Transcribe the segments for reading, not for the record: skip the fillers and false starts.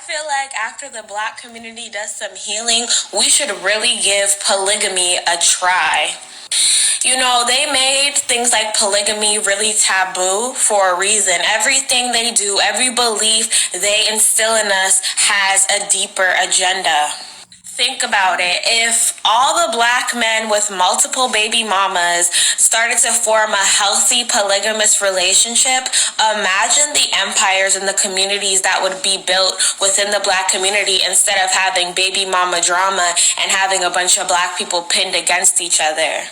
feel like after the Black community does some healing, we should really give polygamy a try. You know, they made things like polygamy really taboo for a reason. Everything they do, every belief they instill in us has a deeper agenda. Think about it. If all the Black men with multiple baby mamas started to form a healthy polygamous relationship, imagine the empires and the communities that would be built within the Black community instead of having baby mama drama and having a bunch of Black people pinned against each other.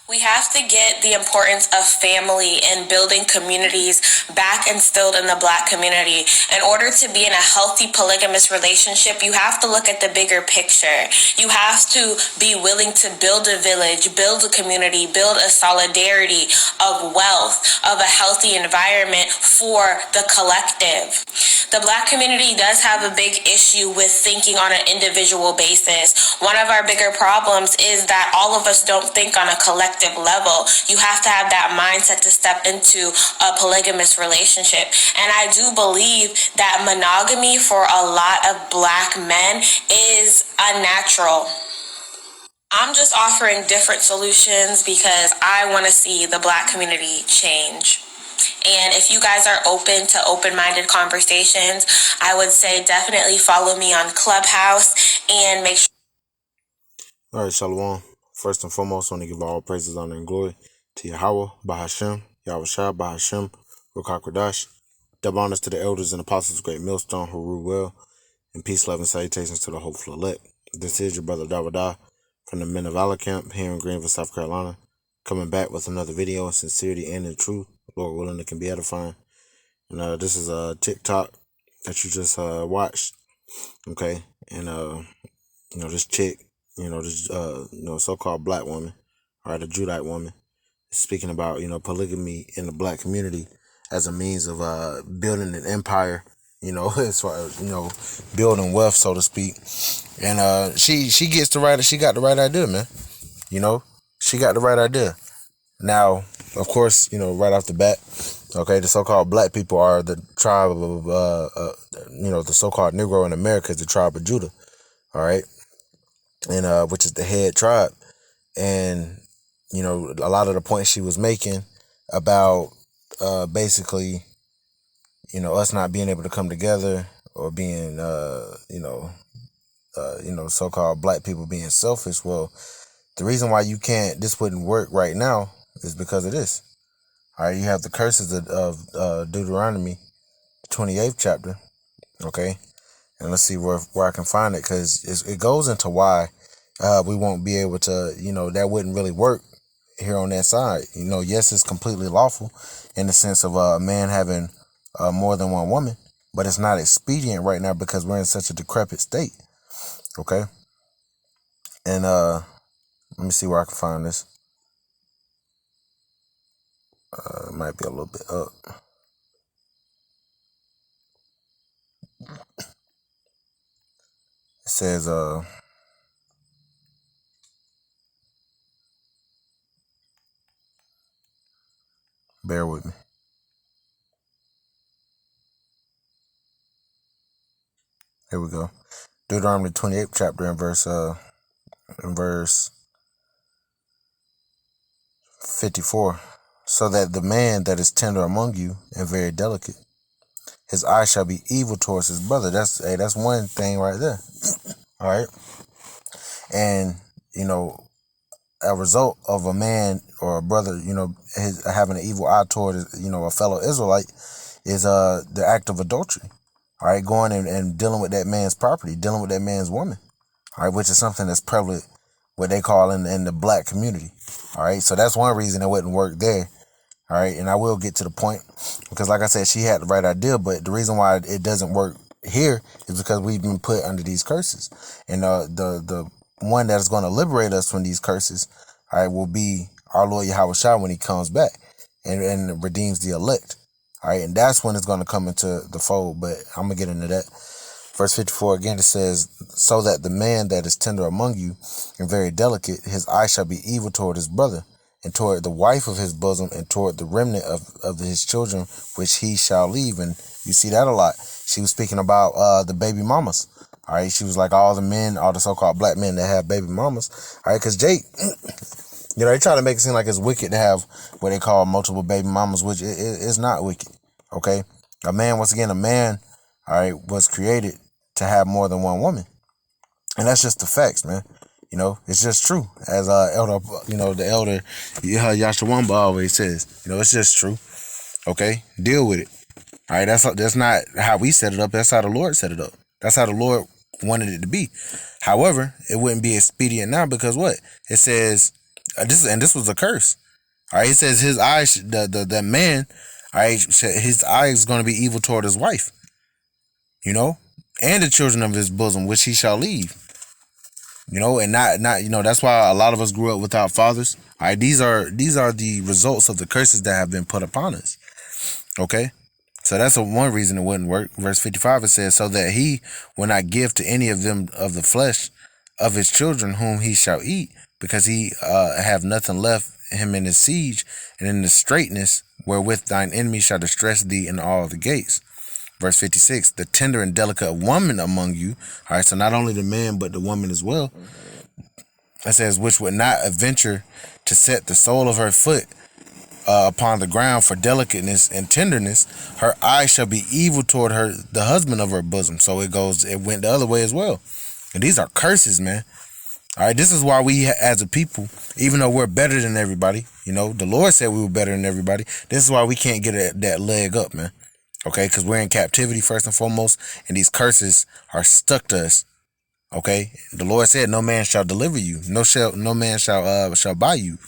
We have to get the importance of family and building communities back instilled in the Black community. In order to be in a healthy polygamous relationship, you have to look at the bigger picture. You have to be willing to build a village, build a community, build a solidarity of wealth, of a healthy environment for the collective. The Black community does have a big issue with thinking on an individual basis. One of our bigger problems is that all of us don't think on a collective level. You have to have that mindset to step into a polygamous relationship. And I do believe that monogamy for a lot of Black men is unnatural. I'm just offering different solutions because I want to see the Black community change. And if you guys are open to open-minded conversations, I would say definitely follow me on Clubhouse and make sure. All right, Shalom. First and foremost, I want to give all praises, honor, and glory to Yahweh, Bahashem, Yahushua, Bahashem, Rukak Radash. Double honors to the elders and apostles of Great Millstone who rule well, and peace, love, and salutations to the hopeful elect. This is your brother Dawadah from the Men of Valor Camp here in Greenville, South Carolina, coming back with another video in sincerity and in truth. Lord willing, it can be edifying. And this is a TikTok that you just watched, okay? And this chick, this so-called Black woman, or the Judite woman, is speaking about polygamy in the Black community as a means of building an empire, as far as building wealth, so to speak. And she got the right idea, man. She got the right idea. Now, of course, right off the bat, okay, the so-called Black people are the tribe of, the so-called Negro in America is the tribe of Judah, all right, and which is the head tribe. And, a lot of the points she was making about basically, us not being able to come together or being, so-called Black people being selfish. Well, the reason why this wouldn't work right now is because of this. All right, you have the curses of Deuteronomy, 28th chapter, okay? And let's see where I can find it, because it goes into why we won't be able to, that wouldn't really work here on that side. Yes, it's completely lawful in the sense of a man having more than one woman, but it's not expedient right now because we're in such a decrepit state, okay? And let me see where I can find this. It might be a little bit up. It says, bear with me. Here we go. Deuteronomy 28th chapter in verse 54. So that the man that is tender among you and very delicate, his eye shall be evil towards his brother. That's one thing right there. All right. And, a result of a man or a brother, having an evil eye toward, a fellow Israelite is the act of adultery. All right. Going and dealing with that man's property, dealing with that man's woman. All right. Which is something that's prevalent, what they call in the Black community. All right. So that's one reason it wouldn't work there. All right, and I will get to the point because, like I said, she had the right idea, but the reason why it doesn't work here is because we've been put under these curses, and the one that is going to liberate us from these curses, all right, will be our Lord Yahushua when He comes back and redeems the elect. All right, and that's when it's going to come into the fold. But I'm gonna get into that. Verse 54 again, it says, "So that the man that is tender among you and very delicate, his eye shall be evil toward his brother, and toward the wife of his bosom, and toward the remnant of his children, which he shall leave. And you see that a lot. She was speaking about the baby mamas. All right, she was like all the men, all the so-called black men that have baby mamas. All right, because Jake, they try to make it seem like it's wicked to have what they call multiple baby mamas, which it's not wicked. Okay, a man, once again, a man, all right, was created to have more than one woman, and that's just the facts, man. It's just true, as elder, the elder Yashawamba always says. It's just true. Okay, deal with it. All right, that's not how we set it up. That's how the Lord set it up. That's how the Lord wanted it to be. However, it wouldn't be expedient now because what it says. This was a curse. All right, it says his eyes, the man, all right, his eyes is going to be evil toward his wife. And the children of his bosom, which he shall leave. And not that's why a lot of us grew up without fathers. All right, these are the results of the curses that have been put upon us. Okay, so that's one reason it wouldn't work. Verse 55, it says, so that he will not give to any of them of the flesh of his children whom he shall eat, because he have nothing left him in his siege, and in the straightness wherewith thine enemy shall distress thee in all the gates. Verse 56, the tender and delicate woman among you. All right, so not only the man, but the woman as well. It says, which would not adventure to set the sole of her foot upon the ground for delicateness and tenderness. Her eyes shall be evil toward her, the husband of her bosom. So it went the other way as well. And these are curses, man. All right, this is why we as a people, even though we're better than everybody, the Lord said we were better than everybody. This is why we can't get that leg up, man. Okay, because we're in captivity first and foremost, and these curses are stuck to us. Okay, the Lord said, "No man shall deliver you. No man shall buy you,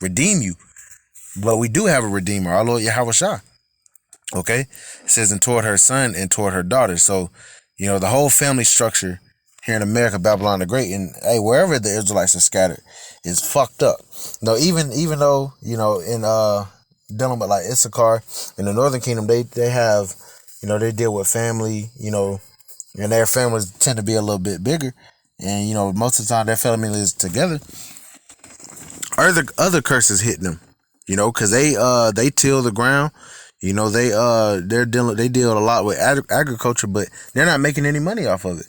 redeem you." But we do have a redeemer, our Lord Yahweh Shah. Okay, it says, and toward her son and toward her daughter. So, the whole family structure here in America, Babylon the Great, and hey, wherever the Israelites are scattered, is fucked up. No, even though in dealing with like Issachar in the Northern Kingdom, they have, they deal with family, and their families tend to be a little bit bigger, and most of the time their family is together. Other curses hitting them, because they till the ground, they deal a lot with agriculture, but they're not making any money off of it,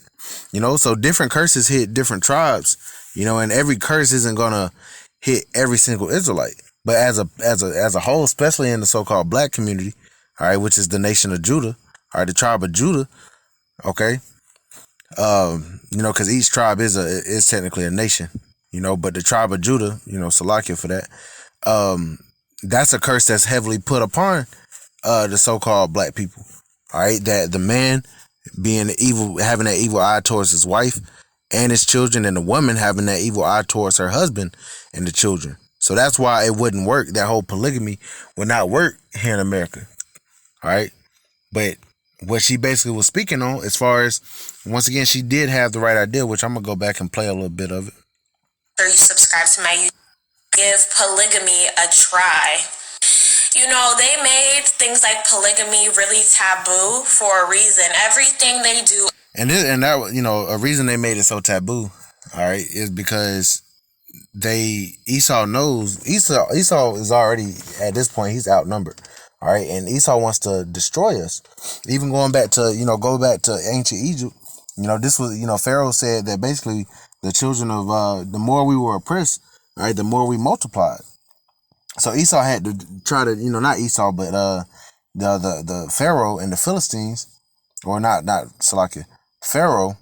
so different curses hit different tribes, and every curse isn't gonna hit every single Israelite. But as a whole, especially in the so-called black community, all right, which is the nation of Judah, all right, the tribe of Judah, okay, because each tribe is technically a nation, but the tribe of Judah, Salakia for that, that's a curse that's heavily put upon the so-called black people, all right, that the man being evil, having that evil eye towards his wife and his children, and the woman having that evil eye towards her husband and the children. So that's why it wouldn't work. That whole polygamy would not work here in America. All right. But what she basically was speaking on, as far as, once again, she did have the right idea, which I'm going to go back and play a little bit of it. Sure, you subscribe to my YouTube. Give polygamy a try. They made things like polygamy really taboo for a reason. Everything they do. And that, a reason they made it so taboo, all right, is because Esau is already, at this point, he's outnumbered. All right. And Esau wants to destroy us. Even going back to, go back to ancient Egypt, this was, Pharaoh said that basically the children of, the more we were oppressed, all right, the more we multiplied. So Esau had to try to, not Esau, but, the Pharaoh and the Philistines, or not Salakia, Pharaoh,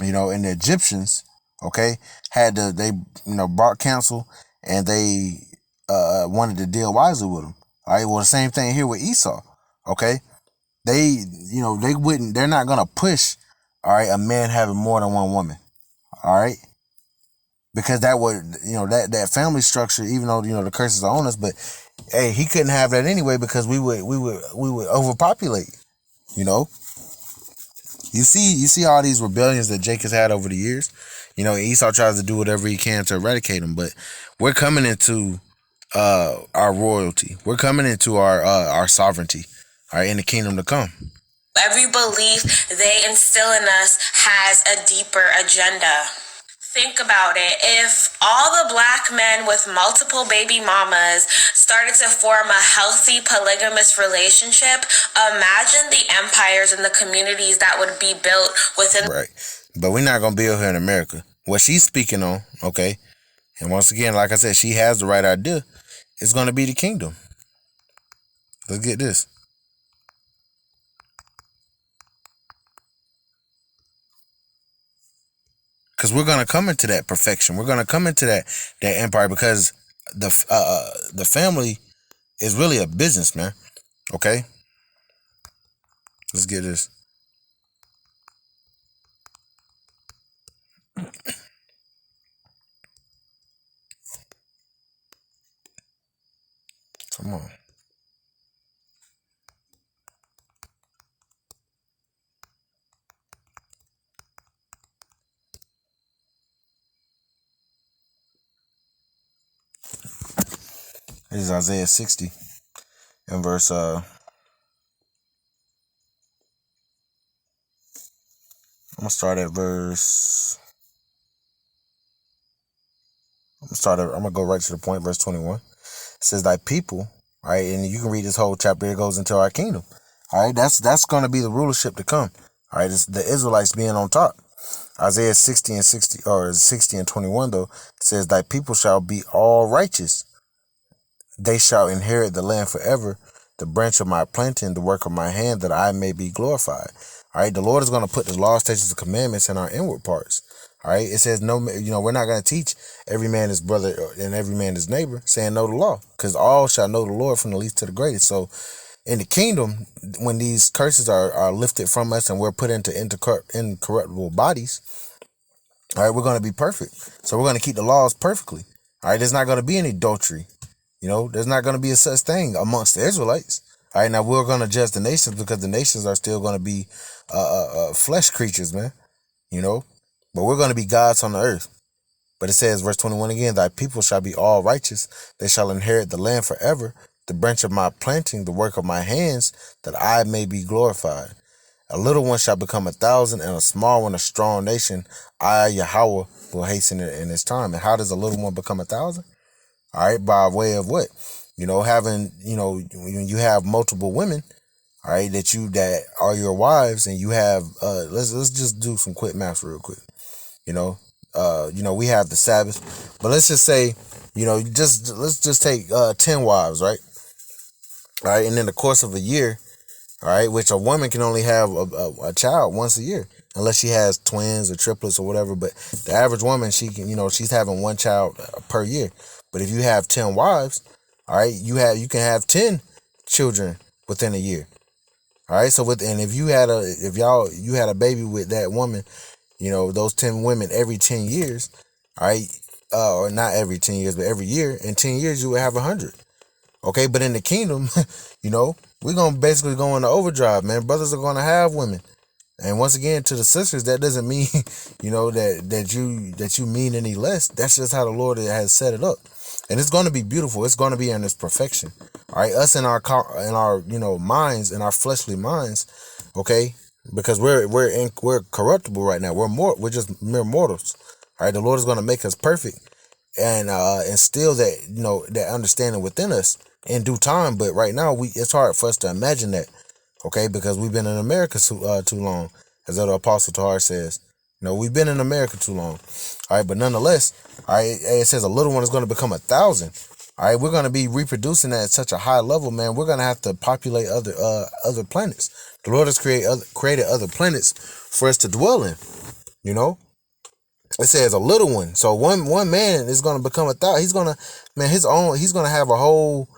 and the Egyptians, okay, they brought counsel, and they wanted to deal wisely with them. All right, well, the same thing here with Esau, okay? They're not gonna push, all right, a man having more than one woman, all right? Because that would, that family structure, even though, the curses are on us, but hey, he couldn't have that anyway, because we would overpopulate, You see all these rebellions that Jake has had over the years. Esau tries to do whatever he can to eradicate them, but we're coming into our royalty. We're coming into our sovereignty, all right, in the kingdom to come. Every belief they instill in us has a deeper agenda. Think about it. If all the black men with multiple baby mamas started to form a healthy polygamous relationship, imagine the empires and the communities that would be built within. Right. But we're not going to build here in America. What she's speaking on, okay, and once again, like I said, she has the right idea. It's going to be the kingdom. Let's get this. Because we're going to come into that perfection. We're going to come into that empire, because the family is really a business, man. Okay? Let's get this. Come on. This is Isaiah 60 and verse I'm gonna start at verse I'm gonna go right to the point, verse 21. It says, thy people, all right, and you can read this whole chapter. It goes into our kingdom. All right, that's gonna be the rulership to come. All right, it's the Israelites being on top. Isaiah 60 and 21 though, it says, thy people shall be all righteous. They shall inherit the land forever, the branch of my planting, the work of my hand, that I may be glorified. All right, the Lord is going to put the law, statutes, and commandments in our inward parts. All right, it says no, we're not going to teach every man his brother and every man his neighbor, saying know the law, because all shall know the Lord from the least to the greatest. So in the kingdom, when these curses are lifted from us and we're put into incorruptible bodies, all right, we're going to be perfect. So we're going to keep the laws perfectly. All right, there's not going to be any adultery. There's not going to be a such thing amongst the Israelites. All right, now we're going to judge the nations, because the nations are still going to be flesh creatures, man. But we're going to be gods on the earth. But it says, verse 21 again, thy people shall be all righteous. They shall inherit the land forever, the branch of my planting, the work of my hands, that I may be glorified. A little one shall become 1,000, and a small one a strong nation. I, Yahweh, will hasten it in its time. And how does a little one become 1,000? All right, by way of what? Having, you have multiple women, all right, that are your wives, and you have let's just do some quick math real quick. We have the Sabbath, but let's just say, let's just take 10 wives, right? All right, and in the course of a year, all right, which a woman can only have a child once a year, unless she has twins or triplets or whatever. But the average woman, she can, she's having one child per year. But if you have 10 wives, all right, you can have 10 children within a year. All right, so if you had a baby with that woman, those 10 women every 10 years, all right, or not every 10 years, but every year, in 10 years you would have 100. Okay, but in the kingdom, we're gonna basically go into overdrive, man. Brothers are gonna have women. And once again, to the sisters, that doesn't mean, that you mean any less. That's just how the Lord has set it up. And it's going to be beautiful. It's going to be in its perfection. All right. Us in our minds, in our fleshly minds. Okay. Because we're corruptible right now. We're just mere mortals. All right. The Lord is going to make us perfect and instill that, that understanding within us in due time. But right now it's hard for us to imagine that. Okay. Because we've been in America too long, as the Apostle Tahar says. We've been in America too long. All right, but nonetheless, all right, it says a little one is going to become 1,000. All right, we're going to be reproducing at such a high level, man. We're going to have to populate other planets. The Lord has created other planets for us to dwell in. It says a little one. So one man is going to become 1,000. He's going to, man, he's going to have a whole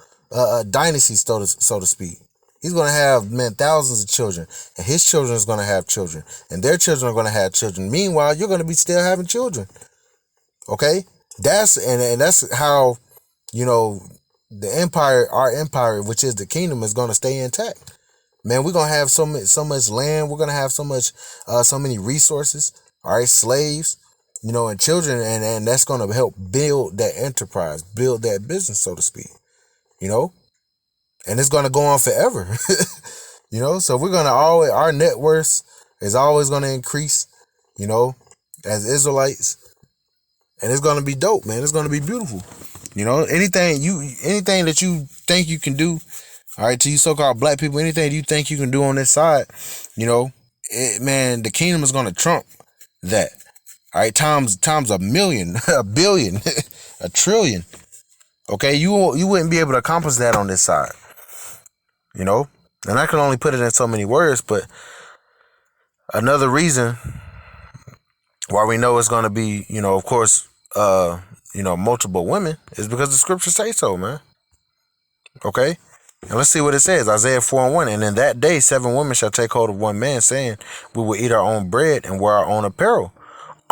dynasty, so to speak. He's going to have, man, thousands of children. And his children is going to have children. And their children are going to have children. Meanwhile, you're going to be still having children. Okay? That's how, the empire, our empire, which is the kingdom, is going to stay intact. Man, we're going to have so much land. We're going to have so many resources. All right? Slaves, and children. And that's going to help build that enterprise, build that business, so to speak. And it's going to go on forever, so we're going to our net worth is always going to increase, as Israelites. And it's gonna be dope, man. It's gonna be beautiful. You know, anything that you think you can do, all right, to you so-called black people, anything you think you can do on this side, you know, man, the kingdom is gonna trump that. All right, times a million, a billion, a trillion. Okay, you wouldn't be able to accomplish that on this side. You know, and I can only put it in so many words, but another reason why we know it's going to be, you know, of course, multiple women is because the scriptures say so, man. Okay, and let's see what it says. Isaiah 4:1. And in that day, 7 women shall take hold of one man, saying, we will eat our own bread and wear our own apparel.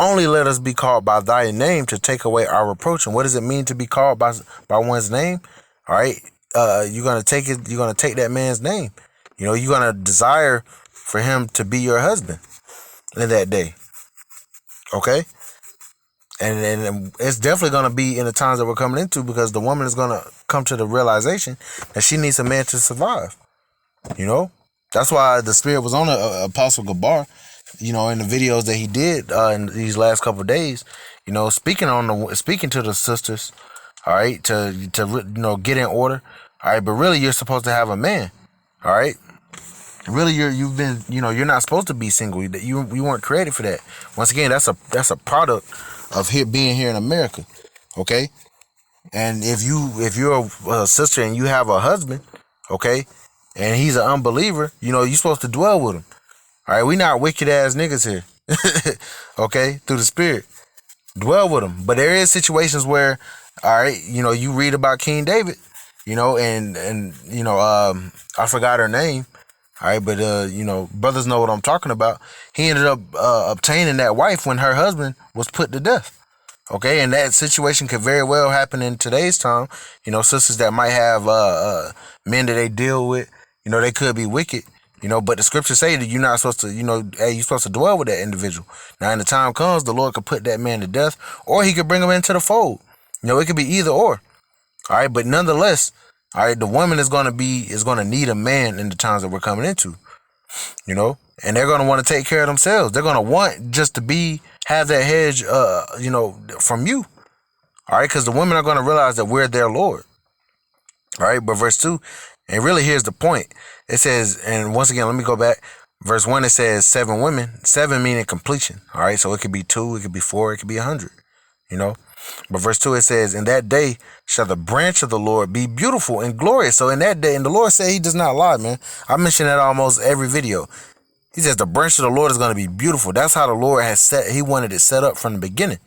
Only let us be called by thy name to take away our reproach. And what does it mean to be called by one's name? All right, you're gonna take that man's name. You know, you're gonna desire for him to be your husband in that day. Okay, and it's definitely gonna be in the times that we're coming into, because the woman is gonna come to the realization that she needs a man to survive. You know, that's why the spirit was on Apostle Gabar. You know, in the videos that he did in these last couple of days, you know, speaking to the sisters, all right, to get in order, all right, but really you're supposed to have a man, all right. Really, you're not supposed to be single. You weren't created for that. Once again, that's a product of being here in America, okay. And if you're a sister and you have a husband, okay, and he's an unbeliever, you know, you're supposed to dwell with him. All right, we not wicked ass niggas here. Okay, through the spirit, dwell with them. But there is situations where, all right, you know, you read about King David, you know, and I forgot her name. All right, but brothers know what I'm talking about. He ended up obtaining that wife when her husband was put to death. Okay, and that situation could very well happen in today's time. You know, sisters that might have men that they deal with, you know, they could be wicked. You know, but the scriptures say that you're not supposed to, you're supposed to dwell with that individual. Now, in the time comes, the Lord could put that man to death, or he could bring him into the fold. You know, it could be either or. All right, but nonetheless, all right, the woman is going to need a man in the times that we're coming into. You know, and they're going to want to take care of themselves. They're going to want just to have that hedge, from you. All right, because the women are going to realize that we're their Lord. All right, but verse 2, and really here's the point. It says, and once again, let me go back. Verse 1, it says 7 women, 7 meaning completion. All right, so it could be 2, it could be 4, it could be 100, you know. But verse 2, it says, in that day shall the branch of the Lord be beautiful and glorious. So in that day, and the Lord said he does not lie, man. I mention that almost every video. He says the branch of the Lord is going to be beautiful. That's how the Lord he wanted it set up from the beginning.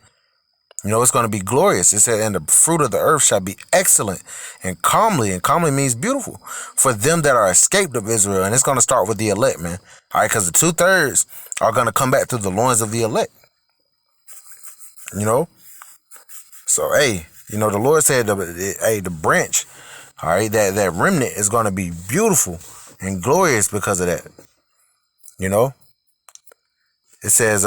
You know, it's going to be glorious. It said, and the fruit of the earth shall be excellent and comely. And comely means beautiful for them that are escaped of Israel. And it's going to start with the elect, man. All right, because the 2/3 are going to come back through the loins of the elect. You know? So, hey, you know, the Lord said, the branch, all right, that remnant is going to be beautiful and glorious because of that. You know? It says,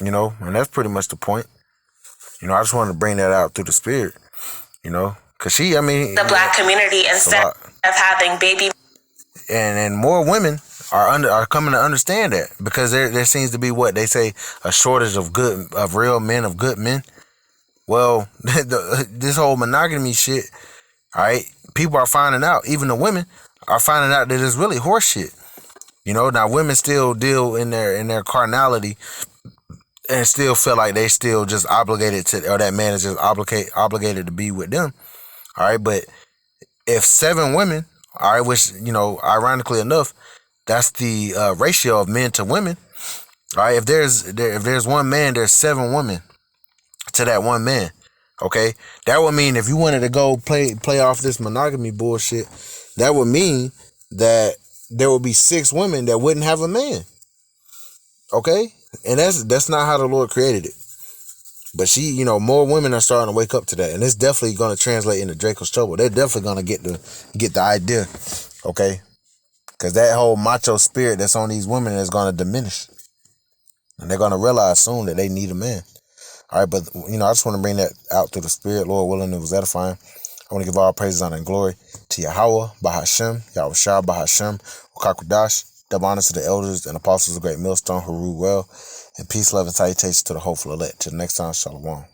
and that's pretty much the point. You know, I just wanted to bring that out through the spirit, you know, because the black community, instead of having baby. And more women are coming to understand that, because there seems to be what they say, a shortage of real men, of good men. Well, this whole monogamy shit, all right, people are finding out, even the women are finding out that it's really horse shit. You know, now women still deal in their carnality and still feel like they still just obligated to, or that man is just obligated to be with them. All right, but if 7 women, all right, which, you know, ironically enough, that's the ratio of men to women. All right, if there's one man, there's 7 women to that one man. Okay, that would mean if you wanted to go play off this monogamy bullshit, that would mean that there would be 6 women that wouldn't have a man. Okay, and that's not how the Lord created it. But more women are starting to wake up to that, and it's definitely going to translate into Draco's trouble. They're definitely going to get the idea, okay? Because that whole macho spirit that's on these women is going to diminish, and they're going to realize soon that they need a man. All right, but I just want to bring that out through the spirit. Lord willing, it was edifying. I want to give all praises, honor, and glory to Yahweh, Bahashem, Yahushua, Bahashem, Ukakwadash. Double honors to the elders and apostles of Great Millstone who rule well And peace, love, and salutations to the hopeful elect. Till next time, shalom.